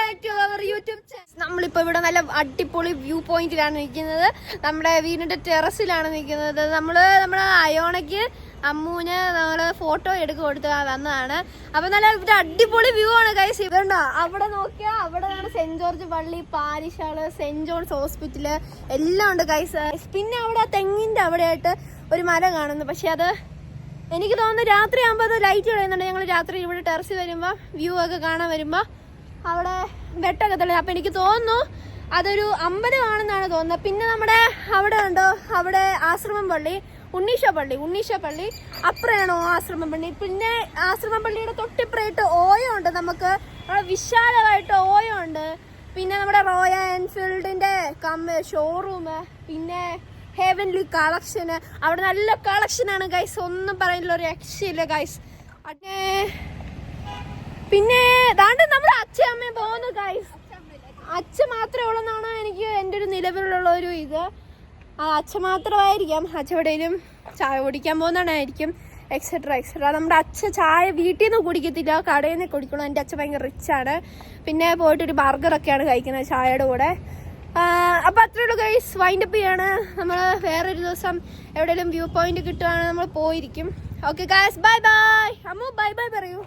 Back to our YouTube channel. നമ്മളിപ്പോൾ ഇവിടെ നല്ല അടിപൊളി വ്യൂ പോയിന്റിലാണ് നിൽക്കുന്നത്. നമ്മുടെ വീടിന്റെ ടെറസിലാണ് നിൽക്കുന്നത്. നമ്മുടെ അയോണയ്ക്ക് അമ്മൂന് നമ്മള് ഫോട്ടോ എടുത്ത് കൊടുത്ത് വന്നതാണ്. അപ്പൊ നല്ല ഇവിടെ അടിപൊളി വ്യൂ ആണ് ഗൈസ്. ഇവരുണ്ടോ അവിടെ നോക്കിയാ അവിടെയാണ് സെന്റ് ജോർജ് പള്ളി, parish hall, saint John's hospital എല്ലാം ഉണ്ട് ഗൈസ്. പിന്നെ അവിടെ തെങ്ങിന്റെ അവിടെയായിട്ട് ഒരു മരം കാണുന്നു. പക്ഷെ അത് എനിക്ക് തോന്നുന്നു രാത്രി ആകുമ്പോൾ അത് ലൈറ്റ് കളയുന്നുണ്ട്. ഞങ്ങൾ രാത്രി ഇവിടെ ടെറസിൽ വരുമ്പോൾ വ്യൂ ഒക്കെ കാണാൻ വരുമ്പോൾ അവിടെ വെട്ടൊക്കെ തെളിയും. അപ്പം എനിക്ക് തോന്നുന്നു അതൊരു അമ്പലമാണെന്നാണ് തോന്നുന്നത്. പിന്നെ നമ്മുടെ അവിടെ ഉണ്ടോ അവിടെ ആശ്രമം പള്ളി, ഉണ്ണീശ പള്ളി അപ്പുറയാണോ ആശ്രമം പള്ളി. പിന്നെ ആശ്രമം പള്ളിയുടെ തൊട്ടിപ്പുറയിട്ട് ഓയം ഉണ്ട്. നമുക്ക് വിശാലമായിട്ട് ഓയം ഉണ്ട്. പിന്നെ നമ്മുടെ റോയൽ എൻഫീൽഡിന്റെ ഷോറൂം, പിന്നെ ഹെവൻലി കളക്ഷന്, അവിടെ നല്ല കളക്ഷനാണ് ഗൈസ്. ഒന്നും പറയുന്നില്ല, ഒരു രക്ഷയില്ല ഗൈസ്. പിന്നെ ദാണ്ട് നമ്മുടെ അച്ഛയമ്മയും പോകുന്നു ഗൈസ്. അച്ഛ മാത്രമേ ഉള്ളെന്നാണ് എനിക്ക് എൻ്റെ ഒരു നിലവിലുള്ള ഒരു ഇത്. അച്ഛ മാത്രമായിരിക്കാം. അച്ഛ എവിടെയും ചായ കുടിക്കാൻ പോകുന്നതായിരിക്കും, എക്സെട്ര എക്സെട്ര. നമ്മുടെ അച്ഛ ചായ വീട്ടിൽ നിന്ന് കുടിക്കത്തില്ല, കടയിൽ നിന്ന് കുടിക്കണം. എൻ്റെ അച്ഛൻ ഭയങ്കര റിച്ചാണ്. പിന്നെ പോയിട്ടൊരു ബർഗറൊക്കെയാണ് കഴിക്കുന്നത് ചായയുടെ കൂടെ. അപ്പോൾ അത്രേ ഉള്ളൂ ഗൈസ്. വൈൻഡപ്പ് ചെയ്യാണ്. നമ്മൾ വേറൊരു ദിവസം എവിടെയെങ്കിലും വ്യൂ പോയിന്റ് കിട്ടുകയാണെങ്കിൽ നമ്മൾ പോയിരിക്കും. Okay guys, bye bye. Ammu bye bye പറയൂ.